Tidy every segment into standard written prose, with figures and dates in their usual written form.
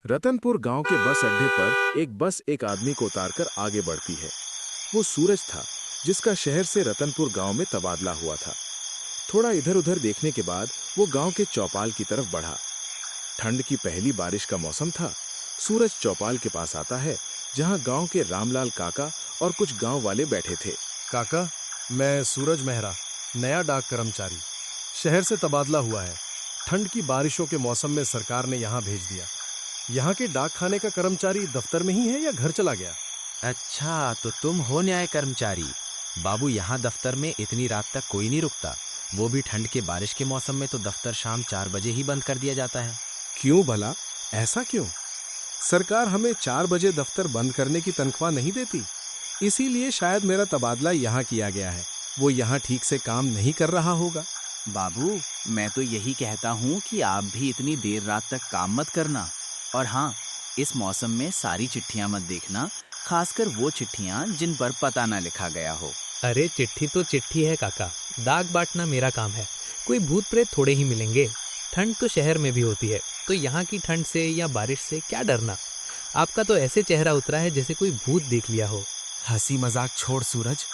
रतनपुर गांव के बस अड्डे पर एक बस एक आदमी को उतारकर आगे बढ़ती है। वो सूरज था, जिसका शहर से रतनपुर गांव में तबादला हुआ था। थोड़ा इधर उधर देखने के बाद वो गांव के चौपाल की तरफ बढ़ा। ठंड की पहली बारिश का मौसम था। सूरज चौपाल के पास आता है, जहां गांव के रामलाल काका और कुछ गांव वाले बैठे थे। काका, मैं सूरज मेहरा, नया डाक कर्मचारी, शहर से तबादला हुआ है। ठंड की बारिशों के मौसम में सरकार ने यहाँ भेज दिया। यहाँ के डाक खाने का कर्मचारी दफ्तर में ही है या घर चला गया? अच्छा, तो तुम हो न्याय कर्मचारी। बाबू, यहाँ दफ्तर में इतनी रात तक कोई नहीं रुकता। वो भी ठंड के बारिश के मौसम में तो दफ्तर शाम 4 बजे ही बंद कर दिया जाता है। क्यों भला, ऐसा क्यों? सरकार हमें 4 बजे दफ्तर बंद करने की तनख्वाह नहीं देती, इसीलिए शायद मेरा तबादला यहाँ किया गया है। वो यहाँ ठीक से काम नहीं कर रहा होगा। बाबू, मैं तो यही कहता हूँ कि आप भी इतनी देर रात तक काम मत करना। और हाँ, इस मौसम में सारी चिट्ठियाँ मत देखना, खासकर वो चिट्ठियाँ जिन पर पता ना लिखा गया हो। अरे चिट्ठी तो चिट्ठी है काका, डाक बांटना मेरा काम है। कोई भूत प्रेत थोड़े ही मिलेंगे। ठंड तो शहर में भी होती है, तो यहाँ की ठंड से या बारिश से क्या डरना। आपका तो ऐसे चेहरा उतरा है जैसे कोई भूत देख लिया हो। हंसी मजाक छोड़ सूरज,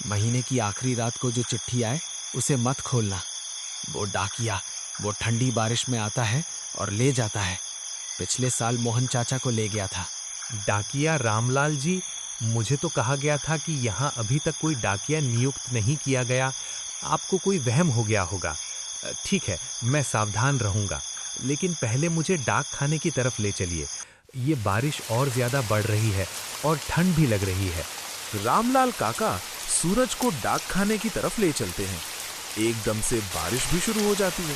महीने की आखिरी रात को जो चिट्ठी आए उसे मत खोलना। वो डाकिया वो ठंडी बारिश में आता है और ले जाता है। पिछले साल मोहन चाचा को ले गया था। डाकिया रामलाल जी, मुझे तो कहा गया था कि यहाँ अभी तक कोई डाकिया नियुक्त नहीं किया गया। आपको कोई वहम हो गया होगा। ठीक है, मैं सावधान रहूंगा, लेकिन पहले मुझे डाक खाने की तरफ ले चलिए। ये बारिश और ज्यादा बढ़ रही है और ठंड भी लग रही है। रामलाल काका सूरज को डाक खाने की तरफ ले चलते हैं। एकदम से बारिश भी शुरू हो जाती है।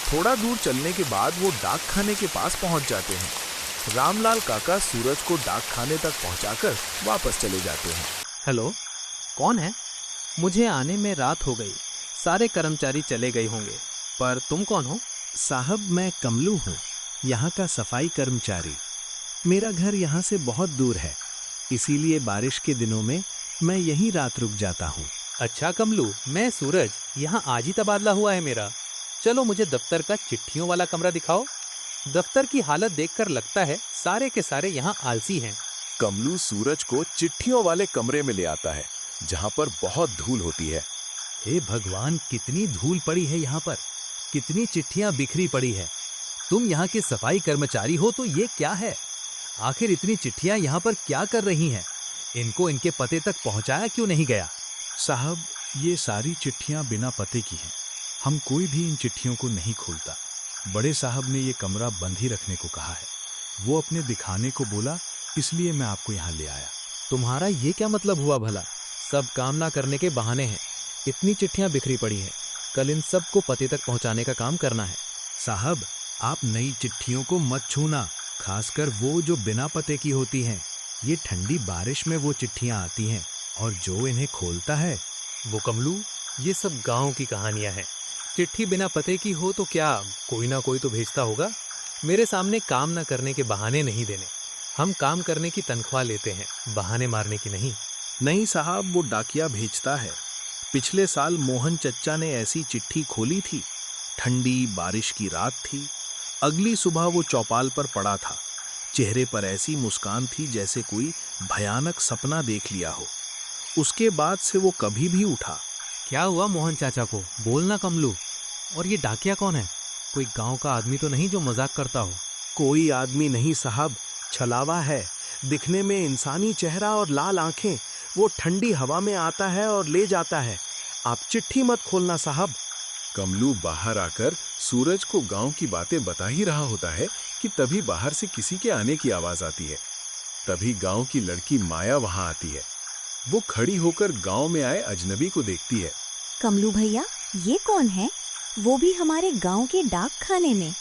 थोड़ा दूर चलने के बाद वो डाक खाने के पास पहुंच जाते हैं। रामलाल काका सूरज को डाक खाने तक पहुंचाकर वापस चले जाते हैं। हेलो, कौन है? मुझे आने में रात हो गई। सारे कर्मचारी चले गए होंगे, पर तुम कौन हो? साहब, मैं कमलू हूँ, यहाँ का सफाई कर्मचारी। मेरा घर यहाँ से बहुत दूर है, इसीलिए बारिश के दिनों में मैं यहीं रात रुक जाता हूँ। अच्छा कमलू, मैं सूरज, यहाँ आज ही तबादला हुआ है मेरा। चलो मुझे दफ्तर का चिट्ठियों वाला कमरा दिखाओ। दफ्तर की हालत देखकर लगता है सारे के सारे यहाँ आलसी हैं। कमलू सूरज को चिट्ठियों वाले कमरे में ले आता है, जहाँ पर बहुत धूल होती है। हे भगवान, कितनी धूल पड़ी है यहाँ पर, कितनी चिट्ठियां बिखरी पड़ी है। तुम यहाँ के सफाई कर्मचारी हो तो ये क्या है? आखिर इतनी चिट्ठियां यहाँ पर क्या कर रही हैं? इनको इनके पते तक पहुँचाया क्यों नहीं गया? साहब, ये सारी चिट्ठियां बिना पते की हैं। हम कोई भी इन चिट्ठियों को नहीं खोलता। बड़े साहब ने ये कमरा बंद ही रखने को कहा है। वो अपने दिखाने को बोला, इसलिए मैं आपको यहाँ ले आया। तुम्हारा ये क्या मतलब हुआ भला? सब काम ना करने के बहाने हैं। इतनी चिट्ठियां बिखरी पड़ी हैं, कल इन सब को पते तक पहुंचाने का काम करना है। साहब, आप नई चिट्ठियों को मत छूना, खासकर वो जो बिना पते की होती हैं। ये ठंडी बारिश में वो चिट्ठियां आती हैं, और जो इन्हें खोलता है वो कमलू, ये सब गांव की कहानियां हैं। चिट्ठी बिना पते की हो तो क्या, कोई ना कोई तो भेजता होगा। मेरे सामने काम ना करने के बहाने नहीं देने। हम काम करने की तनख्वाह लेते हैं, बहाने मारने की नहीं। नहीं साहब, वो डाकिया भेजता है। पिछले साल मोहन चच्चा ने ऐसी चिट्ठी खोली थी। ठंडी बारिश की रात थी। अगली सुबह वो चौपाल पर पड़ा था। चेहरे पर ऐसी मुस्कान थी जैसे कोई भयानक सपना देख लिया हो। उसके बाद से वो कभी भी उठा। क्या हुआ मोहन चाचा को? बोलना कमलू। और ये डाकिया कौन है? कोई गांव का आदमी तो नहीं जो मजाक करता हो? कोई आदमी नहीं साहब, छलावा है। दिखने में इंसानी चेहरा और लाल आंखें। वो ठंडी हवा में आता है और ले जाता है। आप चिट्ठी मत खोलना साहब। कमलू बाहर आकर सूरज को गांव की बातें बता ही रहा होता है कि तभी बाहर से किसी के आने की आवाज आती है। तभी गांव की लड़की माया वहां आती है। वो खड़ी होकर गांव में आए अजनबी को देखती है। कमलू भैया, ये कौन है? वो भी हमारे गांव के डाक खाने में।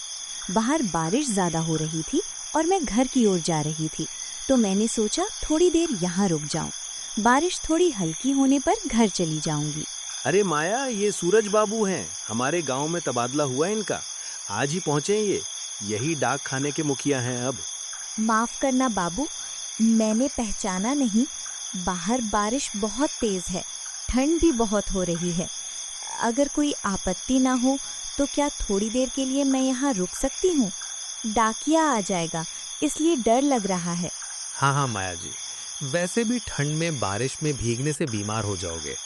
बाहर बारिश ज्यादा हो रही थी और मैं घर की ओर जा रही थी, तो मैंने सोचा थोड़ी देर यहाँ रुक जाऊं। बारिश थोड़ी हल्की होने पर घर चली जाऊंगी। अरे माया, ये सूरज बाबू हैं। हमारे गांव में तबादला हुआ है इनका। आज ही पहुंचे ये। यही डाक खाने के मुखिया हैं अब। माफ करना बाबू, मैंने पहचाना नहीं। बाहर बारिश बहुत तेज है, ठंड भी बहुत हो रही है। अगर कोई आपत्ति ना हो तो क्या थोड़ी देर के लिए मैं यहाँ रुक सकती हूँ? डाकिया आ जाएगा, इसलिए डर लग रहा है। हाँ हाँ माया जी, वैसे भी ठंड में बारिश में भीगने से बीमार हो जाओगे।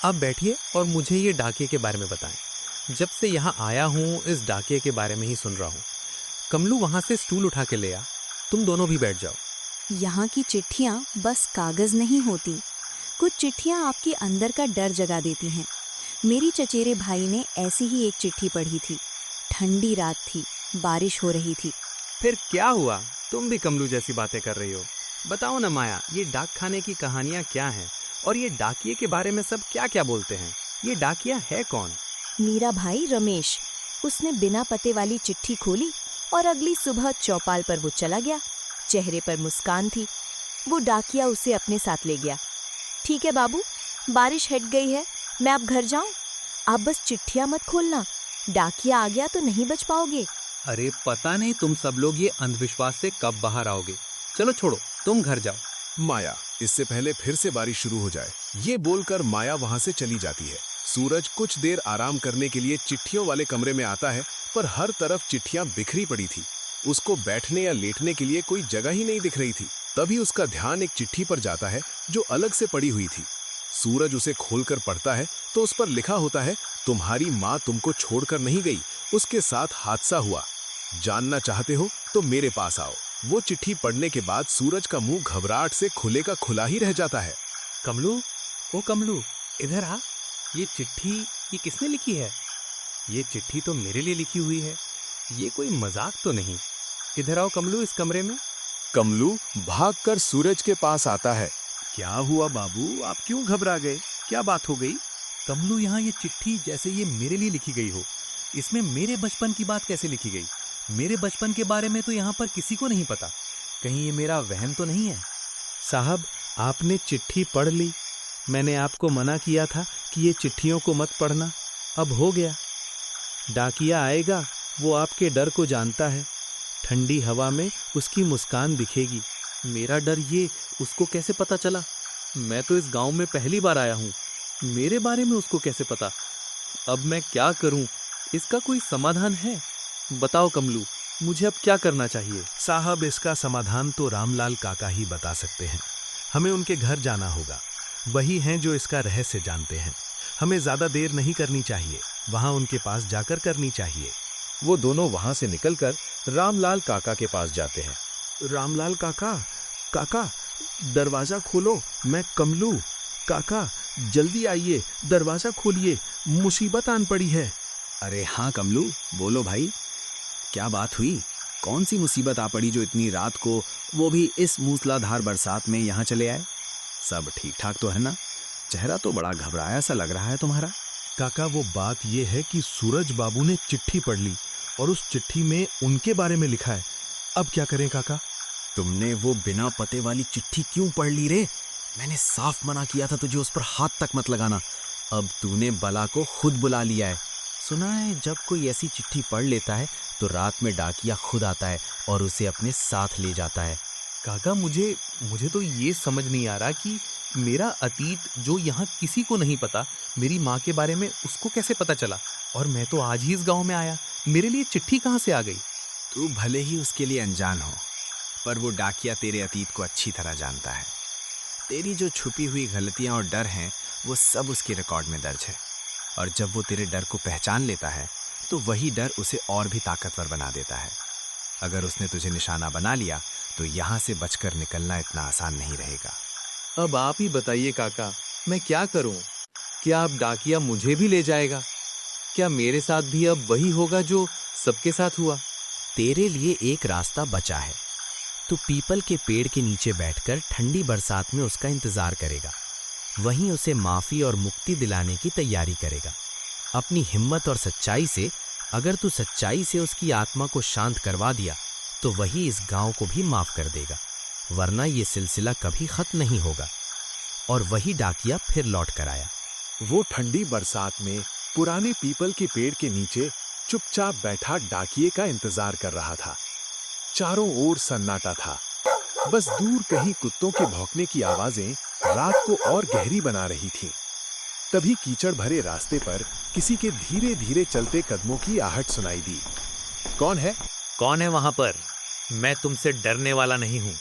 आप बैठिए और मुझे ये डाकिये के बारे में बताएं। जब से यहाँ आया हूँ इस डाकिये के बारे में ही सुन रहा हूँ। कमलू वहाँ से स्टूल उठा के ले आ, तुम दोनों भी बैठ जाओ। यहाँ की चिट्ठियाँ बस कागज नहीं होती, कुछ चिट्ठियाँ आपके अंदर का डर जगा देती हैं। मेरी चचेरे भाई ने ऐसी ही एक चिट्ठी पढ़ी थी। ठंडी रात थी, बारिश हो रही थी। फिर क्या हुआ? तुम भी कमलू जैसी बातें कर रही हो। बताओ ना माया, ये डाक खाने की कहानियाँ क्या हैं और ये डाकिये के बारे में सब क्या क्या बोलते हैं? ये डाकिया है कौन? मेरा भाई रमेश। उसने बिना पते वाली चिट्ठी खोली और अगली सुबह चौपाल पर वो चला गया। चेहरे पर मुस्कान थी। वो डाकिया उसे अपने साथ ले गया। ठीक है बाबू, बारिश हट गई है, मैं अब घर जाऊं? आप बस चिट्ठियां मत खोलना, डाकिया आ गया तो नहीं बच पाओगे। अरे पता नहीं तुम सब लोग ये अंधविश्वास से कब बाहर आओगे। चलो छोड़ो, तुम घर जाओ। माया, इससे पहले फिर से बारिश शुरू हो जाए, ये बोलकर माया वहां से चली जाती है। सूरज कुछ देर आराम करने के लिए चिट्ठियों वाले कमरे में आता है, पर हर तरफ चिट्ठियां बिखरी पड़ी थी। उसको बैठने या लेटने के लिए कोई जगह ही नहीं दिख रही थी। तभी उसका ध्यान एक चिट्ठी पर जाता है जो अलग से पड़ी हुई थी। सूरज उसे खोलकर पढ़ता है तो उस पर लिखा होता है, तुम्हारी माँ तुमको छोड़कर नहीं गई, उसके साथ हादसा हुआ। जानना चाहते हो तो मेरे पास आओ। वो चिट्ठी पढ़ने के बाद सूरज का मुंह घबराहट से खुले का खुला ही रह जाता है। कमलू, ओ कमलू, इधर आ। ये चिट्ठी ये किसने लिखी है? ये चिट्ठी तो मेरे लिए लिखी हुई है। ये कोई मजाक तो नहीं? इधर आओ कमलू, इस कमरे में। कमलू भागकर सूरज के पास आता है। क्या हुआ बाबू, आप क्यों घबरा गए? क्या बात हो गई? कमलू, यहाँ ये चिट्ठी जैसे ये मेरे लिए लिखी गई हो। इसमें मेरे बचपन की बात कैसे लिखी गई? मेरे बचपन के बारे में तो यहाँ पर किसी को नहीं पता। कहीं ये मेरा वहम तो नहीं है? साहब, आपने चिट्ठी पढ़ ली। मैंने आपको मना किया था कि ये चिट्ठियों को मत पढ़ना। अब हो गया। डाकिया आएगा, वो आपके डर को जानता है। ठंडी हवा में उसकी मुस्कान दिखेगी। मेरा डर ये उसको कैसे पता चला? मैं तो इस गांव में पहली बार आया हूँ। मेरे बारे में उसको कैसे पता? अब मैं क्या करूँ? इसका कोई समाधान है? बताओ कमलू, मुझे अब क्या करना चाहिए? साहब, इसका समाधान तो रामलाल काका ही बता सकते हैं। हमें उनके घर जाना होगा। वही हैं जो इसका रहस्य जानते हैं। हमें ज्यादा देर नहीं करनी चाहिए, वहां उनके पास जाकर करनी चाहिए। वो दोनों वहां से निकलकर रामलाल काका के पास जाते हैं। रामलाल काका, काका दरवाजा खोलो, मैं कमलू। काका जल्दी आइए, दरवाजा खोलिए, मुसीबत आन पड़ी है। अरे हाँ कमलू, बोलो भाई, क्या बात हुई? कौन सी मुसीबत आ पड़ी जो इतनी रात को, वो भी इस मूसलाधार बरसात में यहाँ चले आए? सब ठीक ठाक तो है ना? चेहरा तो बड़ा घबराया सा लग रहा है तुम्हारा। काका, वो बात ये है कि सूरज बाबू ने चिट्ठी पढ़ ली और उस चिट्ठी में उनके बारे में लिखा है। अब क्या करें काका? तुमने वो बिना पते वाली चिट्ठी क्यों पढ़ ली रे? मैंने साफ मना किया था तुझे उस पर हाथ तक मत लगाना। अब तूने बला को खुद बुला लिया है। सुना है जब कोई ऐसी चिट्ठी पढ़ लेता है तो रात में डाकिया खुद आता है और उसे अपने साथ ले जाता है। काका, मुझे तो ये समझ नहीं आ रहा कि मेरा अतीत जो यहाँ किसी को नहीं पता, मेरी माँ के बारे में उसको कैसे पता चला? और मैं तो आज ही इस गांव में आया, मेरे लिए चिट्ठी कहाँ से आ गई? तू भले ही उसके लिए अनजान हो, पर वो डाकिया तेरे अतीत को अच्छी तरह जानता है। तेरी जो छुपी हुई गलतियां और डर हैं, वो सब उसके रिकॉर्ड में दर्ज है। और जब वो तेरे डर को पहचान लेता है तो वही डर उसे और भी ताकतवर बना देता है। अगर उसने तुझे निशाना बना लिया तो यहाँ से बचकर निकलना इतना आसान नहीं रहेगा। अब आप ही बताइए काका, मैं क्या करूं? क्या अब डाकिया मुझे भी ले जाएगा? क्या मेरे साथ भी अब वही होगा जो सबके साथ हुआ? तेरे लिए एक रास्ता बचा है। तू पीपल के पेड़ के नीचे बैठकर ठंडी बरसात में उसका इंतजार करेगा। वहीं उसे माफी और मुक्ति दिलाने की तैयारी करेगा। अपनी हिम्मत और सच्चाई से अगर तू सच्चाई से उसकी आत्मा को शांत करवा दिया तो वही इस गांव को भी माफ कर देगा, वरना ये सिलसिला कभी खत्म नहीं होगा। और वही डाकिया फिर लौट कर आया। वो ठंडी बरसात में पुराने पीपल के पेड़ के नीचे चुपचाप बैठा डाकिये का इंतजार कर रहा था। चारों ओर सन्नाटा था। बस दूर कहीं कुत्तों के भौंकने की आवाजें रात को और गहरी बना रही थीं। तभी कीचड़ भरे रास्ते पर किसी के धीरे धीरे चलते कदमों की आहट सुनाई दी। कौन है? कौन है वहां पर? मैं तुमसे डरने वाला नहीं हूं।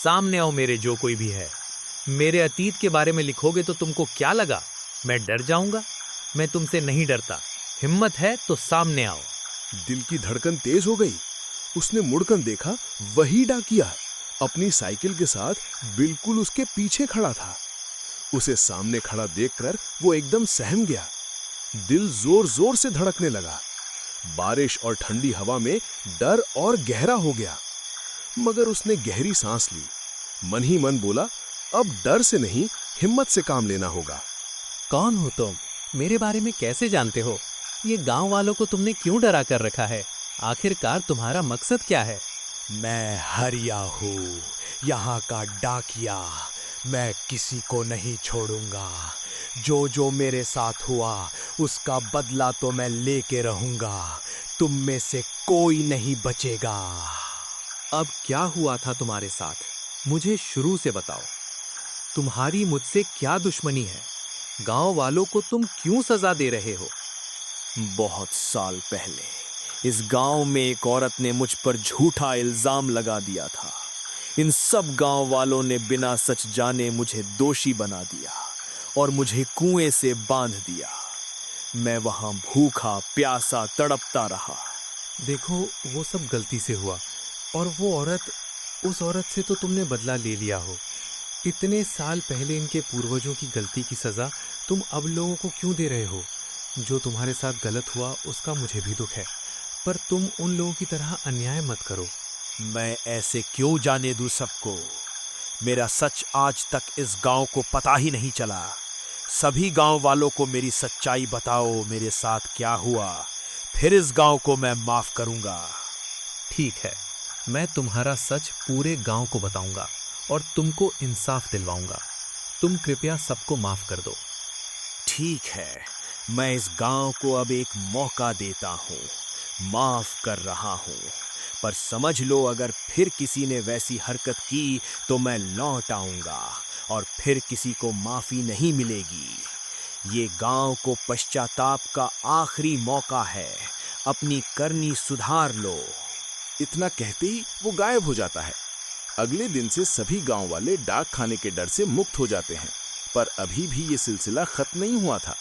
सामने आओ मेरे, जो कोई भी है। मेरे अतीत के बारे में लिखोगे तो तुमको क्या लगा मैं डर जाऊंगा? मैं तुमसे नहीं डरता। हिम्मत है तो सामने आओ। दिल की धड़कन तेज हो गई। उसने मुड़कर देखा, वही डाकिया अपनी साइकिल के साथ बिल्कुल उसके पीछे खड़ा था। उसे सामने खड़ा देखकर वो एकदम सहम गया। दिल जोर जोर से धड़कने लगा। बारिश और ठंडी हवा में डर और गहरा हो गया। मगर उसने गहरी सांस ली। मन ही मन बोला, अब डर से नहीं, हिम्मत से काम लेना होगा। कौन हो तुम? मेरे बारे में कैसे जानते हो? ये गांव वालों को तुमने क्यों डरा कर रखा है? आखिरकार तुम्हारा मकसद क्या है? मैं हरिया हूँ, यहाँ का डाकिया। मैं किसी को नहीं छोड़ूंगा। जो जो मेरे साथ हुआ उसका बदला तो मैं लेके रहूंगा। तुम में से कोई नहीं बचेगा। अब क्या हुआ था तुम्हारे साथ? मुझे शुरू से बताओ। तुम्हारी मुझसे क्या दुश्मनी है? गांव वालों को तुम क्यों सजा दे रहे हो? बहुत साल पहले इस गांव में एक औरत ने मुझ पर झूठा इल्जाम लगा दिया था। इन सब गांव वालों ने बिना सच जाने मुझे दोषी बना दिया और मुझे कुएं से बांध दिया। मैं वहां भूखा प्यासा तड़पता रहा। देखो, वो सब गलती से हुआ, और वो औरत, उस औरत से तो तुमने बदला ले लिया हो। इतने साल पहले इनके पूर्वजों की गलती की सजा तुम अब लोगों को क्यों दे रहे हो? जो तुम्हारे साथ गलत हुआ उसका मुझे भी दुख है, पर तुम उन लोगों की तरह अन्याय मत करो। मैं ऐसे क्यों जाने दूं सबको? मेरा सच आज तक इस गांव को पता ही नहीं चला। सभी गांव वालों को मेरी सच्चाई बताओ, मेरे साथ क्या हुआ, फिर इस गांव को मैं माफ करूंगा। ठीक है, मैं तुम्हारा सच पूरे गांव को बताऊंगा और तुमको इंसाफ दिलवाऊंगा। तुम कृपया सबको माफ कर दो। ठीक है, मैं इस गांव को अब एक मौका देता हूँ। माफ कर रहा हूँ, पर समझ लो अगर फिर किसी ने वैसी हरकत की तो मैं लौट आऊंगा और फिर किसी को माफी नहीं मिलेगी। ये गांव को पश्चाताप का आखिरी मौका है। अपनी करनी सुधार लो। इतना कहते ही वो गायब हो जाता है। अगले दिन से सभी गांव वाले डाक खाने के डर से मुक्त हो जाते हैं, पर अभी भी ये सिलसिला खत्म नहीं हुआ था।